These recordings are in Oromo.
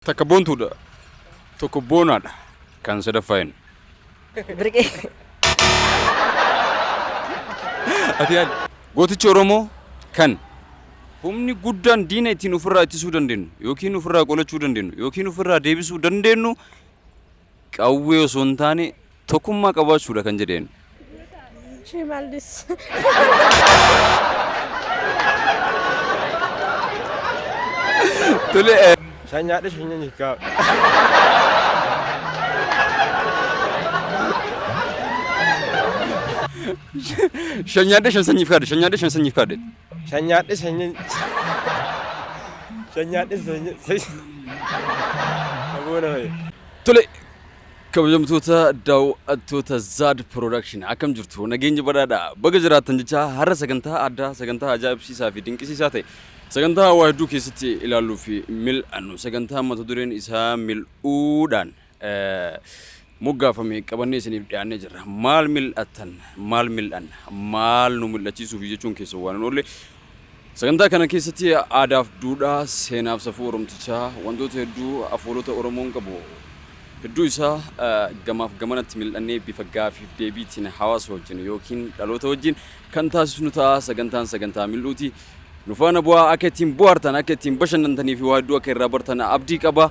Takka boontuudha. Tokko boonaadha. Kan sadaffaan. Birqee. Ati yaad gootichi Oromoo kan humni guddaan diina ittiin ofirraa ittisuu dandeenyu yookiin ofirraa qolachuu dandeenyu yookiin ofirraa deebisuu dandeenyu qawwee osoo hin taane tokkummaa qabaachuudha kan jedheen. Shimaldis. Tole Shanyaadha shanyanyikaa. Shanyaadha shan sanyiif kaadhe. Shanyaadha shan sanyiif kaadhe. Shanyaadha shanyan. Shanyaadha shanyan. Aboona hoye. Tole kabajamtoota daawwattoota Zaad Production akkam jirtu nageenya badhaadha baga jiraattan jecha har'a sagantaa addaa sagantaa ajaa'ibsiisaa fi dinqisiisaa ta'e sagantaa waa hedduu keessatti ilaaluu fi mil'annu sagantaa mata dureen isaa mil'uudhaan moggaafame qabannee isiniif dhiyaannee jirra. Maal mil'attan maal mil'an maal nu mil'achiisuuf jechuun keessa waan oolle sagantaa kana keessatti aadaa fi duudhaa seenaa fi safuu Oromtichaa wantoota hedduu afoolota Oromoon qabu hedduu isaa gamaaf gamanatti mil'annee bifa gaaffii fi deebiitiin hawaasa wajjin yookiin dhaloota wajjin kan taasisnu ta'a. Sagantaa mil'uuti. Nu faana bu'aa akka ittiin bohaartan akka ittiin bashannantanii fi waa hedduu akka irraa bartan abdii qaba.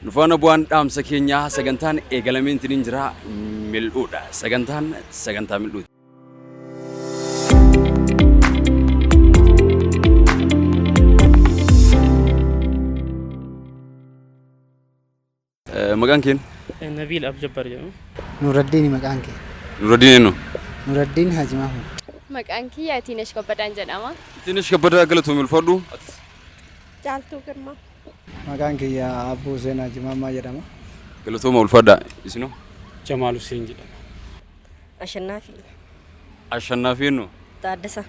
Nu faana bu'aan dhaamsa keenyaa sagantaan eegalamee hin jira mil'uudha. Sagantaa mil'uuti. Maqaan keen? Nabil Abjabbar jedhamu. Nuraddiin maqaan kee? Nuraddiin eenyu? Nuraddiin Haji Mahmud. Maqaan kiyya Tiinesh Kabbataan jedhama. Tiinesh Kabbataa galatoomii ulfaadhu. Jaaltuu Girmaa. Maqaan kiyya Abbuu Senaa Jimaamaa jedhama. Galatooma ulfaadha. Isinoo? Jamaal Hussein jedhama. Ashannaafi. Ashannaafi eenyu? Taaddasa.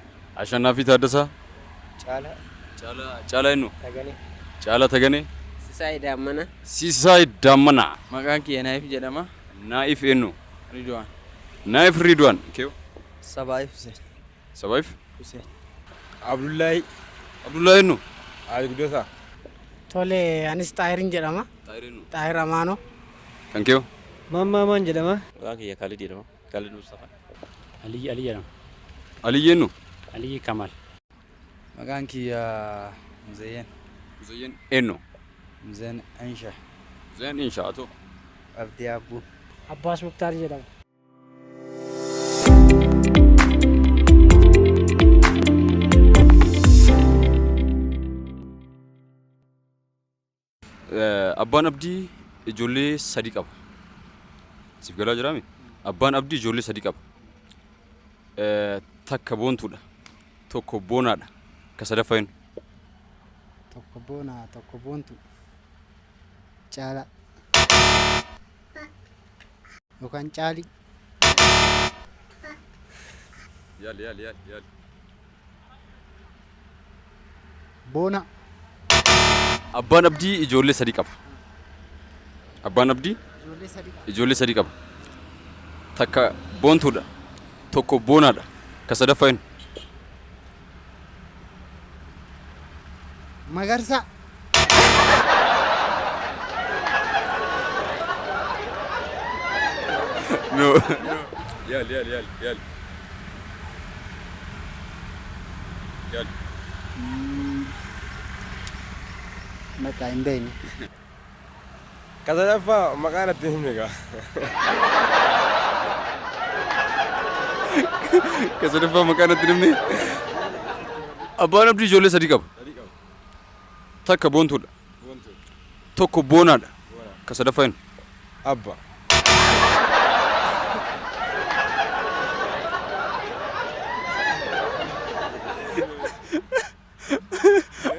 Ashannaafi Taaddasaa? Caala eenyu? Taganee. Caala Taganee? Sisaay Daammana. Sisaay Daammana. Maqaan kiyya Naayif jedhama. Naayif eenyu? Ridwaan. Naayif Ridwaan. Keew? Sabaayif Hussein. Sabaayif? Hussein. Abdullaahi. Abdullaahi eenyu? Aligdosa. Tole anis Xaayirin jedhama. Xaayir eenyu? Xaayir Amaanoo. Kan keew? Mammaamaan jedhama. Maqaan kiyya Khalid jedhama. Khalid Mustafa. Ali jedhama. Alii eenyu? Ali Kamal. Maqaan kiyya Muzayyan. Muzayyan eenyu? Muzayyan Ansha. Muzayyan Insha atoo? Abdii Abbuu. Abbaas Muktaar jedhama. Abbaan Abdii ijoollee sadii qaba. Siif galaa jiraami? Abbaan Abdii ijoollee sadii qaba. Takka boontuudha. Tokko boonaadha. Ka sadaffaa eenyu? Tokko boonaa tokko boontu. Caala. Yookaan caali. Yaali. Boona. Abbaan Abdii ijoollee sadii qaba. Abbaan Abdii ijoollee sadii qaba. Takka boontuudha. Tokko boonaadha. Ka sadaffaa eenyu? Magarsa. No. Yaali. Maqaa hin beekne. Kasadaffaa maqaan itti himne Ka sadaffaa maqaan itti himne? Abbaan Abdii ijoollee sadii qaba. Takka boontuudha. Tokko boonaadha. Ka sadaffaa eenyu? Abba.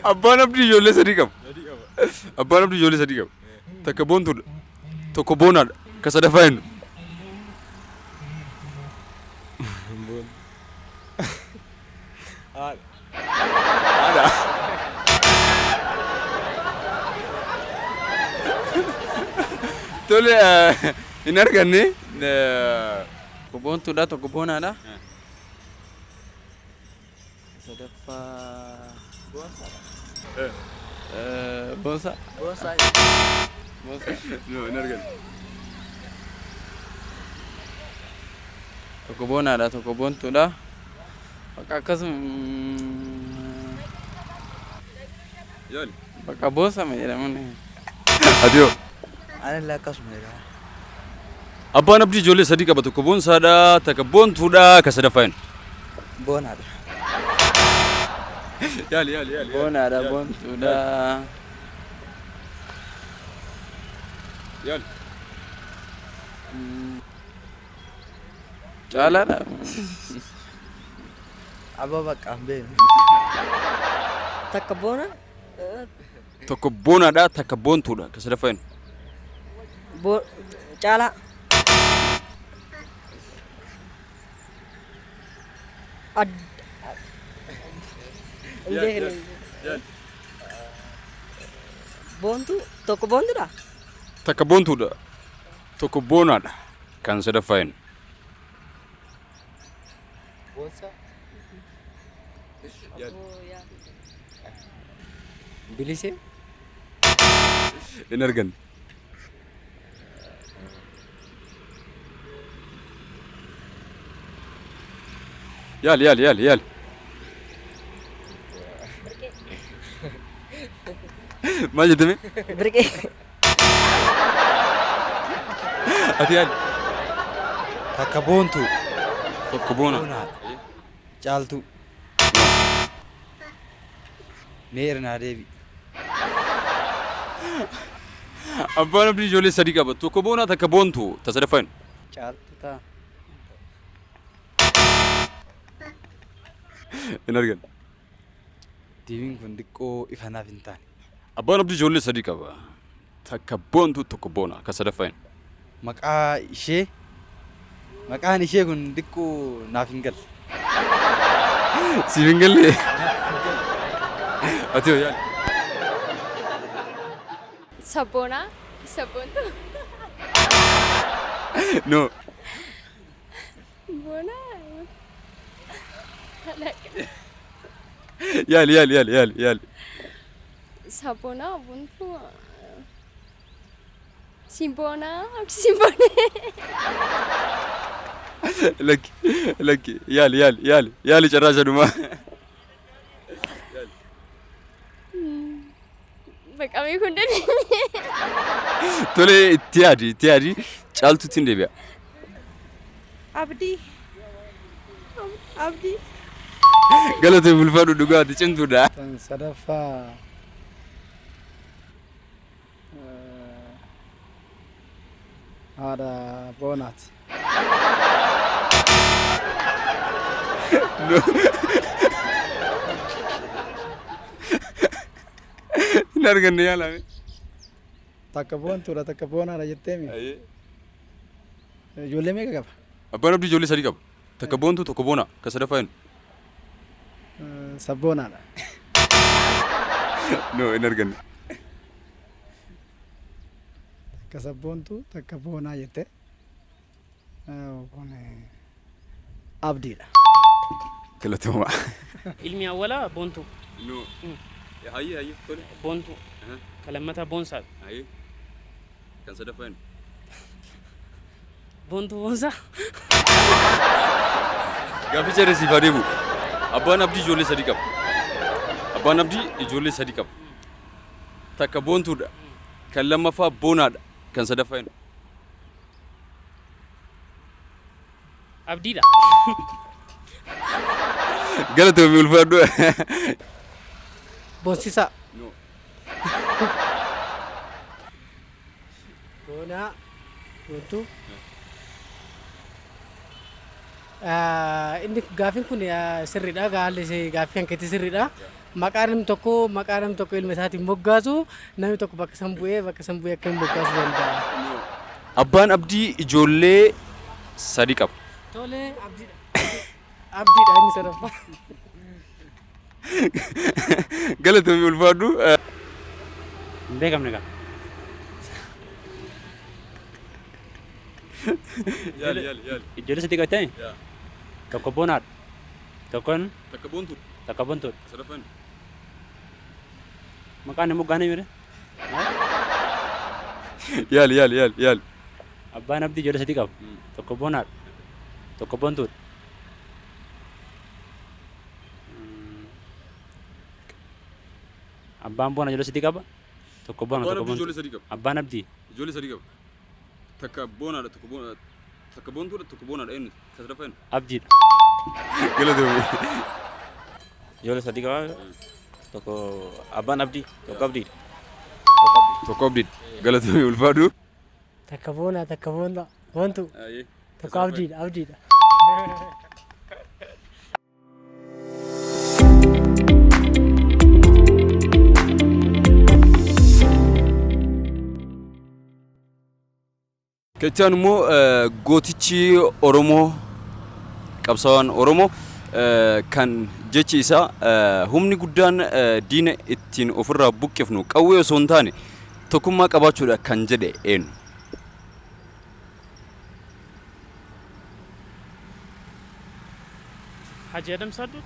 Abbaan Abdii ijoollee sadii qaba. Abbaan Abdii ijoollee sadii qaba. Takka boontuudha. Tokko boonaadha. Ka sadaffaa eenyu? Haadha. Tole hin arganne. Tokko boontuudha tokko boonaadha. Sadaffaa bohaarsaadha. Boonsa. Boonsa. No, hin argan. Tokko boonaadha tokko boontuudha. Bakka akkasuma Yaali. bakka boonsama jedhamuun. Adiyoo. Ani illee akkasuma jedhama. Abbaan abdii ijoollee sadii qaba. Tokko boonsaadha, takka boontuudha, ka sadaffaa hin. Boonaadha. Yaali. Boonaadha boontuudha. Yaali. Caalaadha. Abba bakka hin beekne. Takka boona. Tokko boonaadha, takka boontuudha, ka sadaffaa hin. Caalaa. Boontu tokko boontuudha. Takka boontuudha, tokko boonaadha, kan sadaffaa hin. Boonsa. Bilisee. Hin argan. Yaali. Maal jettame? Birqee. Ati yaali. Takka boontu. Tokko boona. Boonaadha. Caaltu. Mee irnaa deebi. Abbaan abdii ijoollee sadii qaba. Tokko boonaa, takka boontu, ta sadaffaa hin. Caaltu ta'a. Hin argan. Deebiin kun xiqqoo ifa naaf hin taane. Abbaan abdii ijoollee sadii qaba. Takka boontu, tokko boona, ka sadaffaa hin. Maqaan ishee kun xiqqoo naaf hin galle. Siif hin galle. Ati yoo yaali. Sabboonaa. Sabboontu. No. Boonaa. Yaali. Sabboonaa boontu. Simboonaa. Simboonee. Lakki. Yaali carraa sadhumaa. Baqamee kun dandeenye. Tole itti yaadi. Caaltuutti hin deebi'a. Abdii. Galatee bulfaadhu dhugaati cimtuudha. Tan sadaffaa. Haadha boonaati. Hin arganne yaalame. Takka boontuudha takka boonaadha jetteemi. Ijoollee meeqa qaba? Abbaan abdii ijoollee sadii qaba. Takka boontu, tokko boona, ka sadaffaa hin. Sabboonaadha. No, hin arganne. Takka sabboontu takka boonaa jette. Kun abdiidha. Galatuma. Ilmi awwalaa boontu. No. Hayyi, tole. Boontu. Kalammataa boonsaadha. Hayyi. Kan sadaffaa hin. Boontu boonsaa. Gaaffii ceeree siif adeemu. Abbaan abdii ijoollee sadii qaba. Takka boontuudha. Kan lammaffaa boonaadha. Kan sadaffaa hin. Abdiidha. Galatoomi ulfaadhu. Boonsisaa. No. Boonaa. Boontu. Inni gaaffiin kun sirriidha. Gaaffii kan keetti sirriidha. Maqaa namni tokko ilma isaatiin moggaasu namni tokko bakka san bu'ee akka hin moggaasu danda'a. Abbaan abdii ijoollee sadii qaba. Tole abdiidha inni sadaffaa. Galatoomi ulfaadhu. Hin beekamne gaa. Yaali. Ijoollee sadii qabatanii tokko boonaadha. Takka boontu. Takka boontuudha. Sadaffaa hin. Maqaan immoo gaana mire. Yaali. Abbaan abdii ijoollee sadii qaba. Tokko boonaadha. Tokko boontuudha. Abbaan boona ijoollee sadii qaba. Tokko boona tokko boontu. Ijoollee sadii qaba. Abbaan abdii. Ijoollee sadii qaba. Takka boonaadha takka boontuudha tokko boonaadha eenyu tasrafa eenyu. Abdiidha. Galatoomii. Ijoollee sadii qaba. Tokko abbaan abdii, tokko abdiidha. Tokko abdiidha. Galatoomii ulfaadhu. Takka boona boontu tokko abdiidha. Kechaan immoo gootichi Oromoo qabsaawaan Oromoo kan jechi isaa humni guddaan diina ittiin ofirraa buqqifnu qawwee osoo hin taane tokkummaa qabaachuudha kan jedhe eenyu. Haji Adam Sadduu.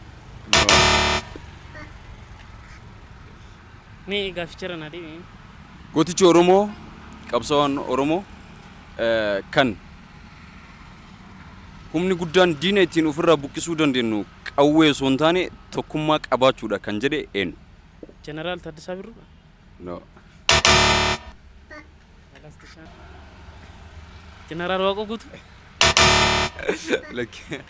Mee gaafficha na deebi. Gootichi Oromoo qabsaawaan Oromoo kan humni guddaan diina ittiin ofirraa buqqisuu dandeenyu qawwee osoo hin taane tokkummaa qabaachuudha kan jedhe eenyu. Jeneraal Taaddasaa Birruudha. No. Jeneraal Waaqoo Guutuu. Like.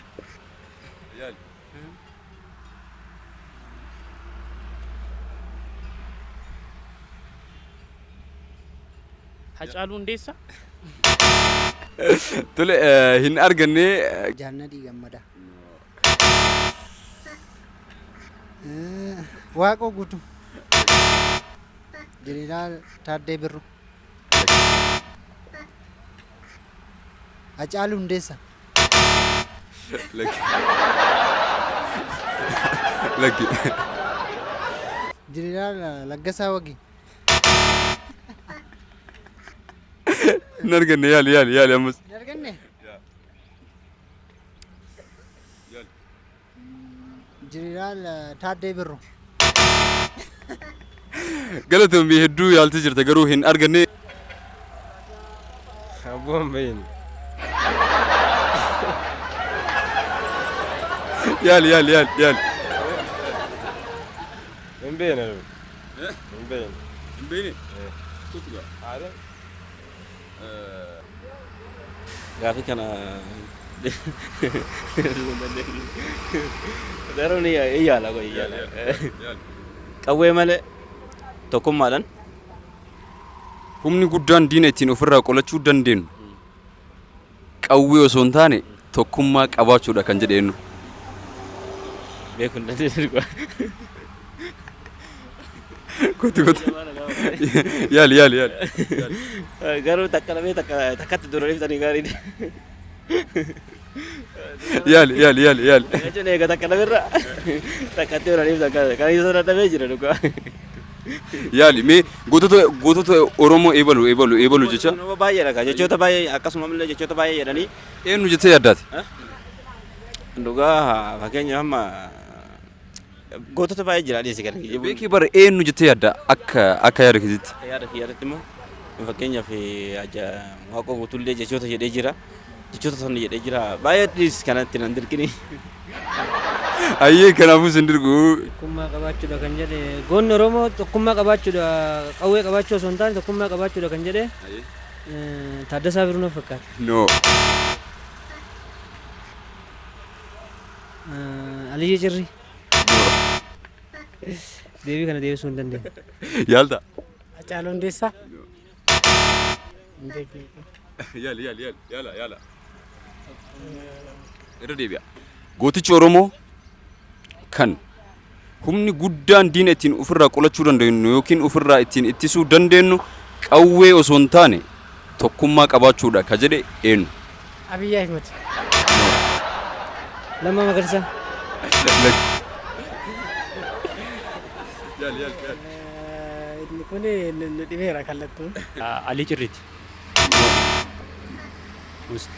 Hacaaluu Hundeessaa. Tole hin arganne. Jaannadii Gammadaa. Waaqoo Guutuu. Jeneraal Taaddee Birruu. Hacaaluu Hundeessaa. Like. Jeneraal Laggasaa Wagii. Hin arganne yaali ammas. Hin arganne? Jeneraal Taaddee Birruu. Galatoomii hedduu yaaltee jirta garuu hin arganne. Abboon bayin. Yaali. Hin beena. Hin beena. Hin beene. Tutuga. Aada. Gaaffii kana daruu ni yaala koo yaala. Qawwee malee tokkummaadhaan. Humni guddaan diina ittiin ofirraa qolachuu dandeenyu qawwee osoo hin taane tokkummaa qabaachuudha kan jedhe eenyu. Beekuu hin dandeenye. Kooti. Yaali. Garuu takkatti duraniif tanii gaariidha. Yaali. Jechuun egaa takka namirra takkatti duraniif kan isa dadhabee jira dhugaa. Yaali mee gootota Oromoo eebalu jecha. Baay'eedha jechoota baay'ee akkasuma illee jechoota baay'ee jedhanii. Eenyu jettee yaaddaati? Dhugaa fakkeenyaaf amma gootota baay'ee jira dhiyeessi kan. Beekii bara eenyu jettee yaadda akka yaada keetitti? Yaadatti immoo fakkeenyaaf Waaqoo Guutuullee jechoota jedhee jira. Jechoota sana jedhee jira. Baay'ee dhiyeessi kanatti nan dirqini. Ayyee kanaafuu sin dirqu. Tokkummaa qabaachuudha kan jedhe goonni Oromoo tokkummaa qabaachuudha qawwee qabaachuu osoo hin taane tokkummaa qabaachuudha kan jedhe Taaddasaa Birruu na fakkaata. No. Aliyyee Cirrii. Deebii kana deebisuu hin dandeenye. Yaalta. Hacaaluu Hundeessaa. Yaala. Irra deebi'a. Gootichi Oromoo kan humni guddaan diina ittiin ofirraa qolachuu dandeenyu yookiin ofirraa ittiin ittisuu dandeenyu qawwee osoo hin taane tokkummaa qabaachuudha ka jedhe eenyu. Abiyyi Ahmed. Lammaa Magarsaa. Inni kun dhibeera kallattuun. Alii Cirriiti.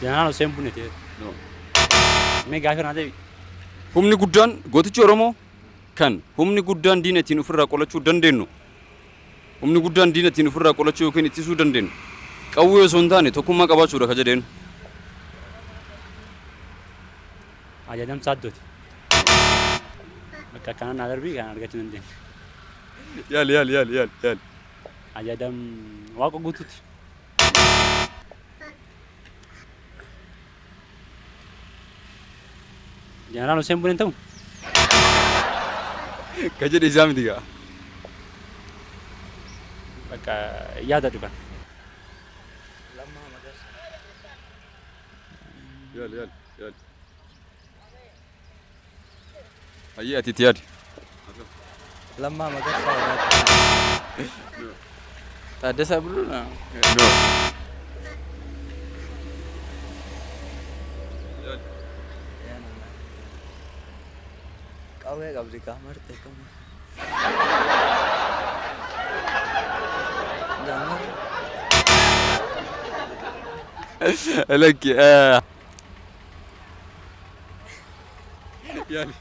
Jeneraal Hussein Bunneti. Mee gaaffii na deebi. Humni guddaan gootichi Oromoo kan humni guddaan diina ittiin ofirraa qolachuu dandeenyu Humni guddaan diina ittiin ofirraa qolachuu yookiin ittisuu dandeenyu. Qawwee osoo hin taane tokkummaa qabaachuudha ka jedheen. Ajajamsa addooti. Bakka kanaan adarbii kan argachuu dandeenya. Yaali. Ajajam waaqa guutuuti. Jeneraal Hussein Buleen ta'u. Ka jedhe isaa miti gaa. Bakka yaada dhugan. Yaali. Ayyee ati itti yaadi. Lammaa Magarsaa. Taaddasaa Birruudha. No. Qawwee qabdi qaamarte qabu. Lakki yaali.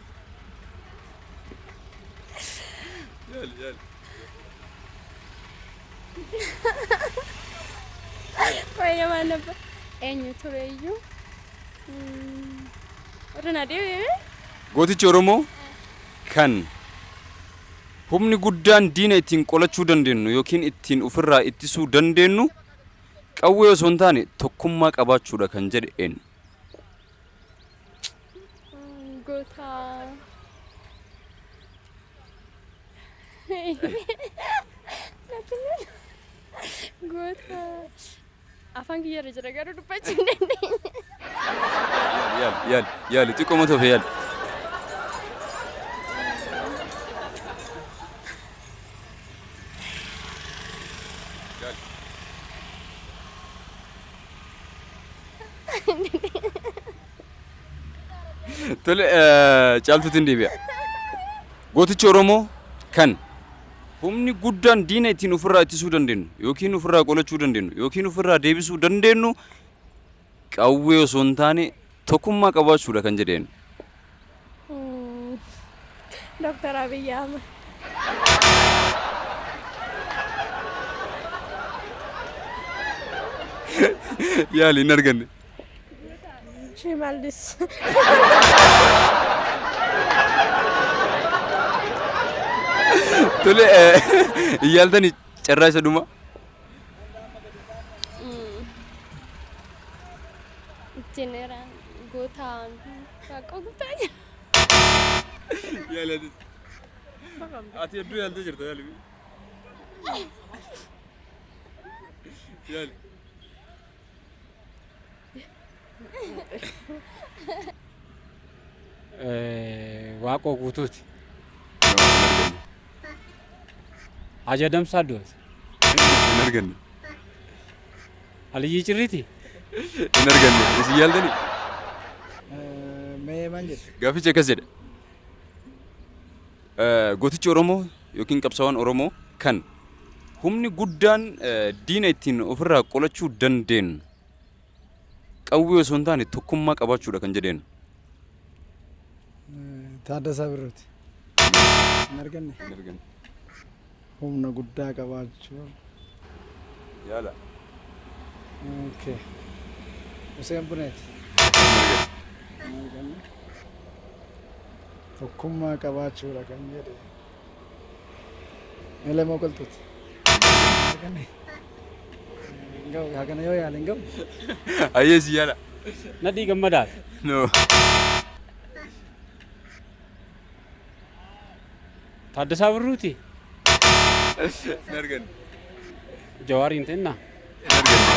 Fayyamaa nabba. Eenyu tureeyyuu? Warra na deebi'ee? Gootichi Oromoo kan humni guddaan diina ittiin qolachuu dandeenyu yookiin ittiin ofirraa ittisuu dandeenyu qawwee osoo hin taane tokkummaa qabaachuudha kan jedhe eenyu. Goota. Goota. Afaan kiyyarra jira garuu dubbachuu hin dandeenye. Yaali xiqqoo mata ofee yaali. Tole caaltuutiin deebi'a. Gootichi Oromoo kan humni guddaan diina ittiin ofirraa ittisuu dandeenyu yookiin ofirraa qolachuu dandeenyu yookiin ofirraa deebisuu dandeenyu qawwee osoo hin taane tokkummaa qabaachuudha kan jedheen. Dr. Abiy Ahmed. Yaali hin arganne. Shimallis. Tole iyyaaltani carraa isa dhuma. Jeneraan gootaan waaqa guutaa jira. Yaali ati hedduu yaaltee jirta yaali. Yaali. Waaqoo guutuuti. Ajajamsa addooti. Hin arganne. Aliyyii Cirriiti. Hin arganne. Isin yaaltani? Mee maal jedhu? Gaaffichi akkas jedha. Gootichi Oromoo yookiin qabsaawaan Oromoo kan humni guddaan diina ittiin ofirraa qolachuu dandeenyu qawwee osoo hin taane tokkummaa qabaachuudha kan jedheen. Taaddasaa Birruuti. Hin arganne? Hin arganne. Humna guddaa qabaachuu. Yaala. Okay. Hussein Buleeti. Hin arganne? Tokkummaa qabaachuudha kan jedhe. Elemoo Qoltuuti. Hin arganne? Hagana yoo yaale hin gahu? Ayyee si yaala. Nadhii gammadaati. No. Taaddasaa Birruuti. Hin arganne. Jawaariin ta'inna. Hin arganne.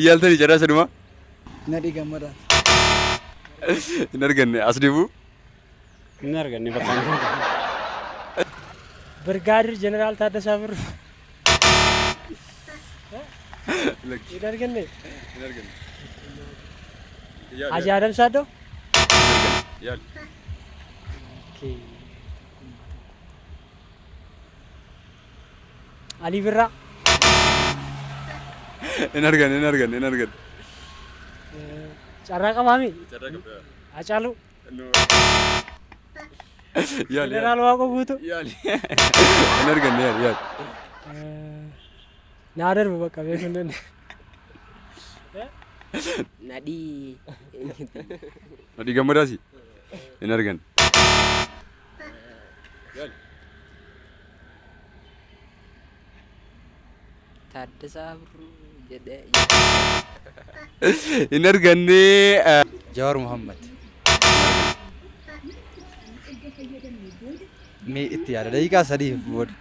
Iyyaaltani carraa isa dhuma. Nadhii gammadaati. Hin arganne as deebi'u. Hin arganne bakka hin Birgaadir Jeneraal Taaddasaa Birruu. Hin arganne. Hin arganne. Ajajamsa addoo. Hin arganne. Yaali. Ali Birraa. Hin arganne. Carraa qabaami. Carraa qabdaa. Hacaaluu. No. Yaali. Jeneraal Waaqoo guutuu. Yaali. Hin arganne yaali. Naa darbu bakka beekuu hin dandeenye. Nadhii. Nadhii gammadaasi. Hin arganne. Taaddasaa Birruu jedhee. Hin arganne. Jawaar Muhammad. Mee itti yaada daqiiqaa sadiif booda.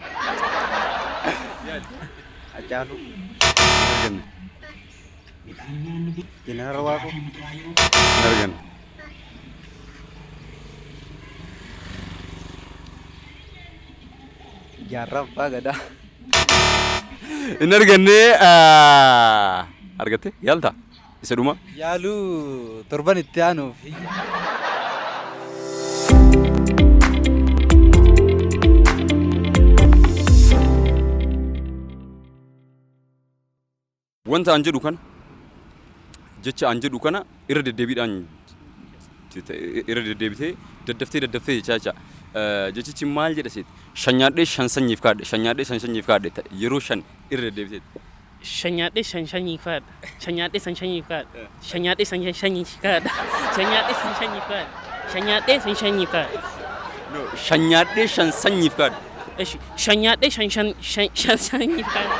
Hacaaluu. Hin arganne. Jeneraal Waaqoo. Hin arganne. Jaarraa Abbaa Gadaa. Hin arganne. Argatte yaalta isa dhuma. Yaaluu torban itti aanuuf. Wanta an jedhu kana jecha an jedhu kana irra deddeebiidhaan irra deddeebitee daddaftee jechaa jechichi maal jedha seeti shanyaadhee shan sanyiif kaadhe shanyaadhee shan sanyiif kaadhe yeroo shan irra deddeebitee Shanyaadhee shan shanyii kaadha. Shanyaadhee shan shanyii kaadha. Shanyaadhee shan shanyii kaadha. Shanyaadhee shan shanyii kaadha. Shanyaadhee shan shanyii kaadha. no shanyaadhee shan sanyiif kaadhe Shanyaadhee shan shanyii kaadha.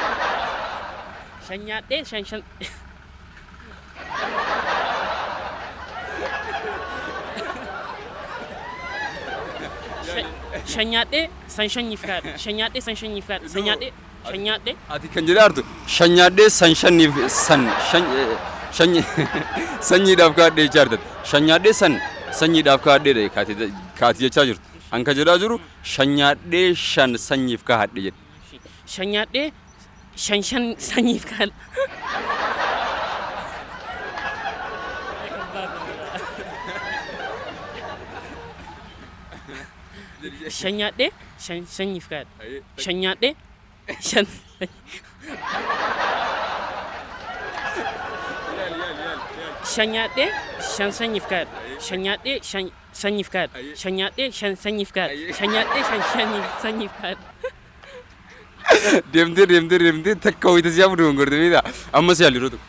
Shanyaadhee shan Shanyaadhee san shanyii kaadha. Shanyaadhee san shanyii kaadha. Shanyaadhee ati kan jedhaartu shanyaadhee san shaniif sanyiidhaaf kaadhe jechaa jirta shanyaadhee san sanyiidhaaf kaadhe kaati jechaa jirtu an ka jedhaa jiru shanyaadhee shan sanyiif kaadhe jedhe Shanyaadhee shan sanyiif kaadha. Shanyaadhee shan sanyiif kaadha. Shanyaadhee shan Shanyaadhee shan sanyiif kaadha. Shanyaadhee shan sanyiif kaadha. Shanyaadhee shan sanyiif kaadha. Shanyaadhee shan sanyiif kaadha. deemtee takka wayita siyaa fuudhu gongorte miidha ammas yaali yeroo tokko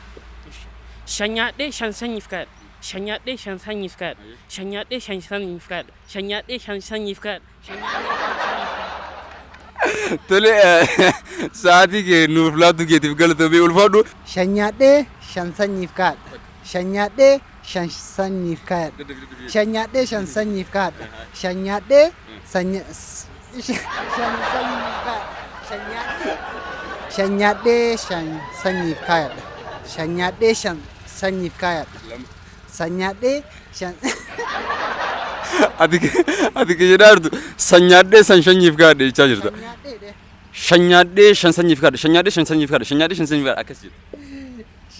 Shanyaadhee shan sanyiif kaadha. Shanyaadhee shan sanyiif kaadha. Shanyaadhee shan sanyiif kaadha. Shanyaadhee shan sanyiif kaadha. tole sa'aatii kee nuuf laattu keetiif galatoomee ulfaadhu Shanyaadhee shan sanyiif kaadha. Shanyaadhee shan sanyiif kaadha. Shanyaadhee shan sanyiif kaadha. Shanyaadhee shan sanyiif kaadha. Shanyaadhee shan sanyiif kaadha. Shanyaadhee shan sanyiif kaadha. Shanyaadhee shan ati ke jedhaartu sanyaadhee san shanyiif kaadhe jechaa jirta shanyaadhee shan sanyiif kaadhe shanyaadhee shan sanyiif kaadhe shanyaadhee shan sanyiif kaadhe akkas jedha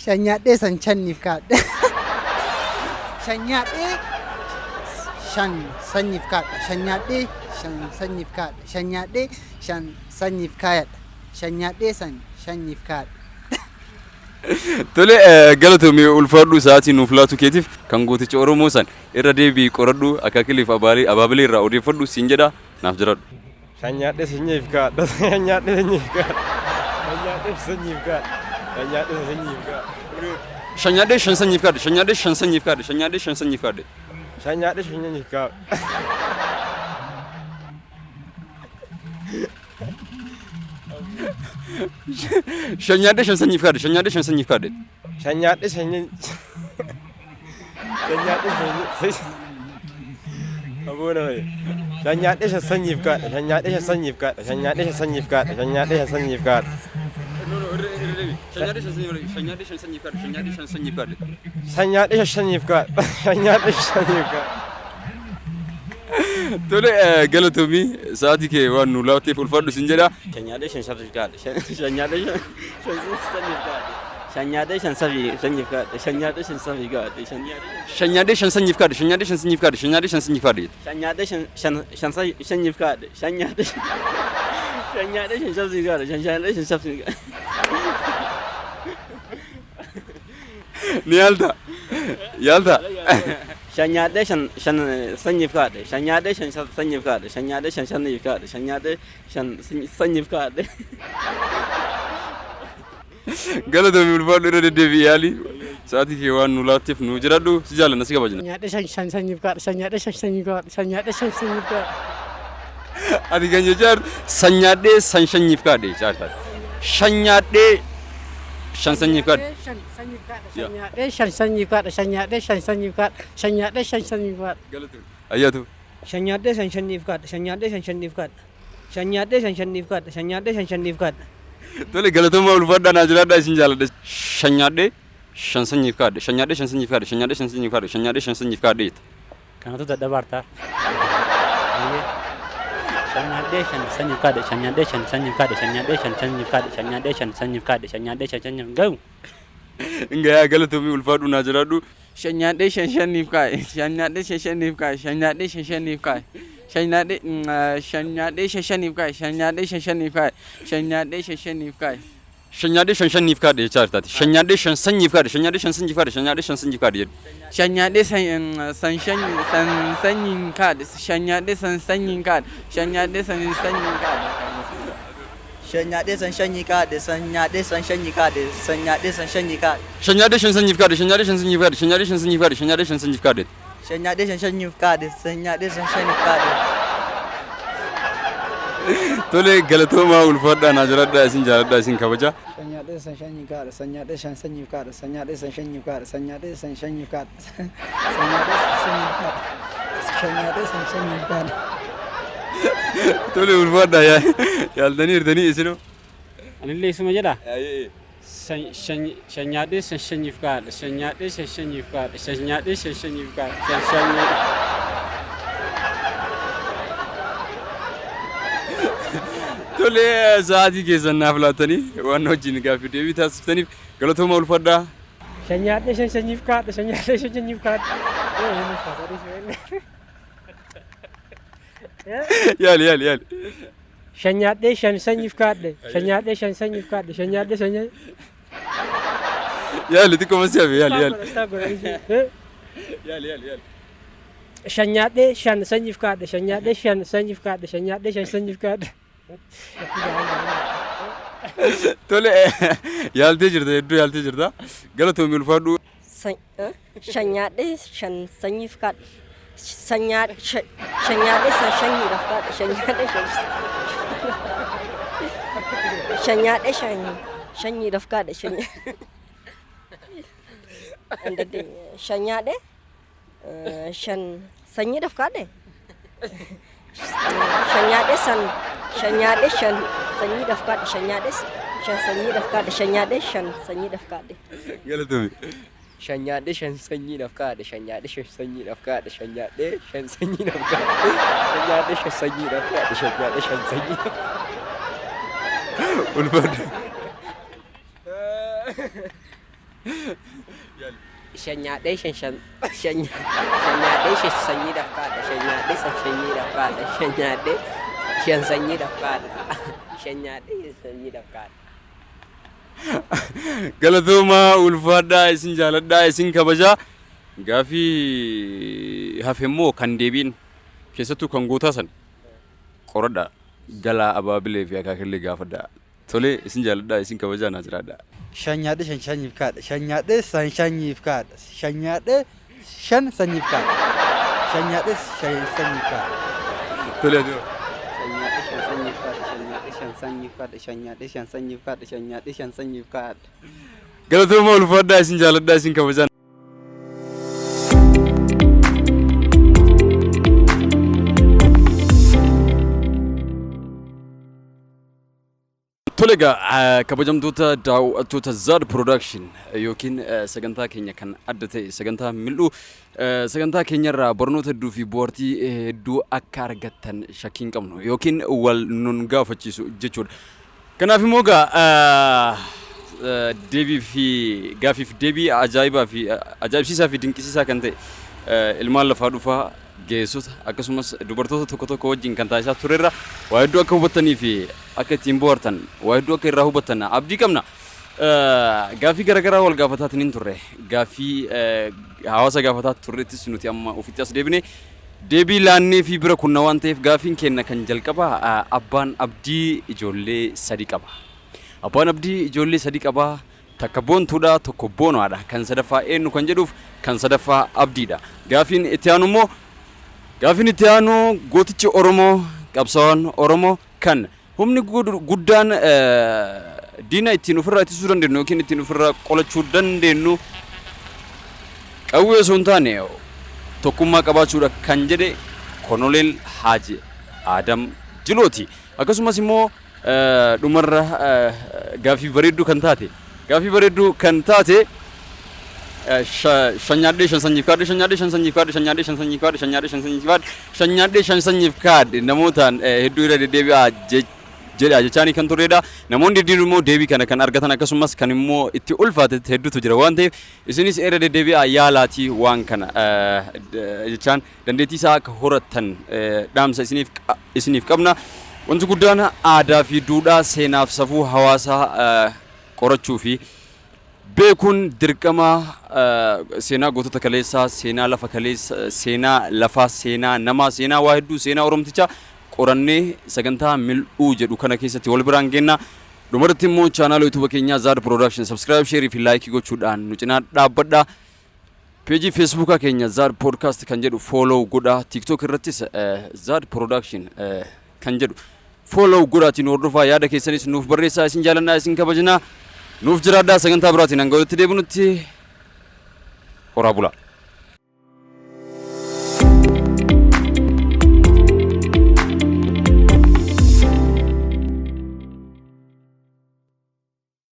Shanyaadhee san shanyiif kaadha. Shanyaadhee shan sanyiif kaadha. Shanyaadhee shan sanyiif kaadha. Shanyaadhee shan sanyiif kaadha. Shanyaadhee san shanyiif kaadha. tole galatoomee ulfaadhu sa'aatii nuuf laatu keetiif kan gooticha Oromoo san irra deebii qoradhu akaakiliif abaabilee irraa odeeffadhu siin jedha naaf jiraadhu. Shanyaadhee sanyiif kaadha. Shanyaadhee sanyiif kaadha. Shanyaadhee sanyiif kaadha. Shanyaadhee sanyiif kaadha. Shanyaadhee shan sanyiif kaadhe shanyaadhee shan sanyiif kaadhe shanyaadhee shan sanyiif kaadhe Shanyaadhee sanyiif kaadha. shanyaadhee shan sanyiif kaadhe shanyaadhee shan sanyiif kaadhe Shanyaadhee sanyiif. Shanyaadhee sanyiif. Aboona hoye. Shanyaadhee shan sanyiif kaadha. Shanyaadhee shan sanyiif kaadha. Shanyaadhee shan sanyiif kaadha. Shanyaadhee shan sanyiif kaadha. shanyaadhee shan sanyiif kaadhe shanyaadhee shan sanyiif kaadhe Shanyaadhee shan sanyiif kaadha. Shanyaadhee shan sanyiif kaadha. tole galatoomii sa'aatii kee waan nu laatteef ulfaadhu siin jedha Shanyaadhee shan sanyiif kaadha. Shanyaadhee shan sanyiif kaadha. Shanyaadhee shan sanyiif kaadha. Shanyaadhee shan sanyiif kaadha. shanyaadhee shan sanyiif kaadhe shanyaadhee shan sanyiif kaadhe shanyaadhee shan sanyiif kaadhe Shanyaadhee shan sanyiif kaadha. Shanyaadhee shan sanyiif kaadha. Shanyaadhee shan sanyiif kaadha. ni yaalta Shanyaadhee shan sanyiif kaadhe. Shanyaadhee shan sanyiif kaadhe. Shanyaadhee shan sanyiif kaadhe. Shanyaadhee shan sanyiif kaadhe. Galatoomi ulfaadhu irra deddeebi'i yaali. Sa'aatii kee waan nu laatteef nu jiraadhu si jaallanna si kabajna. Nyaadhee shan sanyiif kaadha. Nyaadhee shan sanyiif kaadha. Nyaadhee shan sanyiif kaadha. Ati kan jechaan sanyaadhee sanyiif kaadhe jaartaati. Shanyaadhee shan sanyiif kaadhe. Nyaadhee shan sanyiif kaadha. Nyaadhee shan sanyiif kaadha. Nyaadhee shan sanyiif kaadha. Galatoomi. Ayyaatu. Shanyaadhee shan sanyiif kaadha. Shanyaadhee shan sanyiif kaadha. Shanyaadhee shan sanyiif kaadha. Shanyaadhee shan sanyiif kaadha. Tole galatooma ulfaadhaa naa jiraadhaa isin jaaladha. Shanyaadhee shan sanyiif kaadhe. Shanyaadhee shan sanyiif kaadhe. Shanyaadhee shan sanyiif kaadhe. Shanyaadhee shan sanyiif kaadhe. Kanatu dadhabaartaa. Shanyaadhee shan sanyiif kaadhe. Shanyaadhee shan sanyiif kaadhe. Shanyaadhee shan sanyiif kaadhe. Shanyaadhee shan sanyiif kaadhe. Shanyaadhee shan sanyiif gahu. Ingaa galatoomii ulfaadhu naa jiraadhu. Shanyaadhee shan shaniif kaadhe. Shanyaadhee shan shaniif kaadhe. Shanyaadhee shan shaniif kaadhe. Shanyaadhee shan shaniif kaadhe. Shanyaadhee shan shaniif kaadhe. Shanyaadhee shan shaniif kaadhe. Shanyaadhee shan shaniif kaadhe jaartaati. Shanyaadhee shan sanyiif kaadhe. Shanyaadhee shan sanyiif kaadhe. Shanyaadhee shan sanyiif kaadhe jedhu. Shanyaadhee san sanyiin kaadhe. Shanyaadhee san sanyiin kaadhe. Shanyaadhee san sanyiin kaadhe. Shanyaadhee san shanyii kaadhe. Shanyaadhee san shanyii kaadhe. Shanyaadhee san shanyii kaadhe. Shanyaadhee shan sanyiif kaadhe. Shanyaadhee shan sanyiif kaadhe. Shanyaadhee shan sanyiif kaadhe. Shanyaadhee shan sanyiif kaadhe. Shanyaadhee shan shanyii kaadhe. Shanyaadhee san shanyii kaadhe. Tole galatooma ulfaadhaa naa jiraadhaa isin jaaladhaa isin kabaja. Shanyaadhee san shanyii kaadhe. Shanyaadhee shan sanyiif kaadhe. Shanyaadhee san shanyii kaadhe. Shanyaadhee san shanyii kaadhe. Shanyaadhee san shanyii kaadhe. Tole ulfaadhaa yaaltanii hirtanii isinoo. Anillee isuma jedha. Shanyaadhee shan sanyiif kaadhe. Shanyaadhee shan sanyiif kaadhe. Shanyaadhee shan sanyiif kaadhe. Tole sa'aatii keessan naaf laattanii waan wajjin gaaffii deebii taasiftaniif galatooma ulfaadhaa. Shanyaadhee shan sanyiif kaadha. Shanyaadhee shan sanyiif kaadha. Yaali. Shanyaadhee shan sanyiif kaadhe. Shanyaadhee shan sanyiif kaadhe. Shanyaadhee shan yaali xiqqoo masi hafe yaali. Shanyaadhee shan sanyiif kaadhe. Shanyaadhee shan sanyiif kaadhe. Shanyaadhee shan sanyiif kaadhe. Tole yaaltee jirta hedduu yaaltee jirta. Galatoomii ulfaadhu. Shanyaadhee shan sanyiif kaadhe. Shanyaadhee san shanyiidhaaf kaadhe. Shanyaadhee shan shanyiidhaaf kaadhe. Shanyaadhee shan sanyiidhaaf kaadhe. Shanyaadhee shan sanyiidhaaf kaadhe. Shanyaadhee shan sanyiidhaaf kaadhe. Shanyaadhee shan sanyiidhaaf kaadhe. Galatoomii. Shanyaadhee shan sanyiidhaaf kaadhe. Shanyaadhee shan sanyiidhaaf kaadhe. Shanyaadhee shan sanyiidhaaf kaadhe. Shanyaadhee shan sanyiidhaaf kaadhe. Shanyaadhee shan sanyiidhaaf. Ulfaadhu. Shanyaadhee shan sanyiidhaaf kaadhe. Shanyaadhee san sanyiidhaaf kaadhe. Shanyaadhee shan sanyiidhaaf kaadhe. Shanyaadhee sanyiidhaaf kaadhe. Galatooma ulfaadhaa isin jaaladhaa isin kabajaa. Gaaffii hafe immoo kan deebiin keessattuu kan gootaa san qoradhaa. Jalaa abaabilee fi akaakillee gaafadhaa. Tole isin jaaladhaa isin kabajaa naa jiraadhaa. Shanyaadhee shan sanyiif kaadhe. Shanyaadhee san sanyiif kaadhe. Shanyaadhee shan sanyiif kaadhe. Shanyaadhee shan sanyiif kaadhe. Tole aduu. Shanyaadhee shan sanyiif kaadhe. Shanyaadhee shan sanyiif kaadhe. Galatooma ulfaadhaa isin jaaladhaa isin kabajaa. Tole kabajamtoota daawwattoota Zaad Production yookiin sagantaa keenya kan adda ta'e sagantaa mil'uu sagantaa keenyarraa barnoota hedduu fi bohaartii hedduu akka argattan shakkiin qabnu yookiin wal nun gaafachiisu jechuudha. Kanaaf immoo deebii fi gaaffii fi deebii ajaa'ibsiisaa fi dinqisiisaa kan ta'e ilmaan lafaa dhufaa geessota akkasumas dubartoota tokko wajjin kan taasisaa turerra waa hedduu akka hubattanii fi akka ittiin bohaartan waa hedduu akka irraa hubattan abdii qabna. Gaaffii garaagaraa wal gaafataatiin turre gaaffii hawaasa gaafataa turrettis nuti amma ofitti as deebine deebii laannee fi bira kunna waan ta'eef gaaffiin keenna kan jalqaba abbaan abdii ijoollee sadii qaba. Abbaan abdii ijoollee sadii qaba. Takka boontuudha tokko boonaadha. Kan sadaffaa eenyu kan jedhuuf kan sadaffaa abdiidha. Gaaffiin itti aanu immoo gaaffiin itti aanu gootichi Oromoo qabsaawaan Oromoo kan humni guddaan diina ittiin ofirraa ittisuu dandeenyu yookiin ittiin ofirraa qolachuu dandeenyu qawwee osoo hin taane tokkummaa qabaachuudha kan jedhe Koloneel Haaji Adam Jilooti. Akkasumas immoo dhumarra gaaffii bareedduu kan taate shanyaadhee shan sanyiif kaadhe shanyaadhee shan sanyiif kaadhe shanyaadhee shan sanyiif kaadhe shanyaadhee shan sanyiif kaadhe shanyaadhee shan sanyiif kaadhe namootaan hedduu irra deddeebi'aa jedha jechaanii kan turredha. Namoonni hedduun immoo deebii kana kan argatan akkasumas kan immoo itti ulfaate hedduutu jira waan ta'eef isinis irra deddeebi'aa yaalaatii waan kana jechaan dandeettii isaa akka horatan dhaamsa isiniif qabna. Wanti guddaan aadaa fi duudhaa seenaaf safuu hawaasaa qorachuu fi beekuun dirqama seenaa gootota kaleessaa, seenaa lafa kaleessa, seenaa lafaa, seenaa namaa, seenaa waa hedduu, seenaa Oromtichaa qorannee sagantaa mil'uu jedhu kana keessatti wal biraan geenna. Dhumarratti immoo chaanaala YouTube keenyaa Zaad Production subscribe, share fi like gochuudhaan nu cinaa dhaabbadha. Peejii Facebook keenya Zaad Podcast kan jedhu follow godhaa. TikTok irrattis Zaad Production kan jedhu follow godhaatiin hordofaa. Yaada keessanis nuuf barreessaa. Isin jaalannaa, isin kabajnaa. Nuuf jiraadhaa sagantaa biraatiin hanga walitti deebinutti horaa bulaa.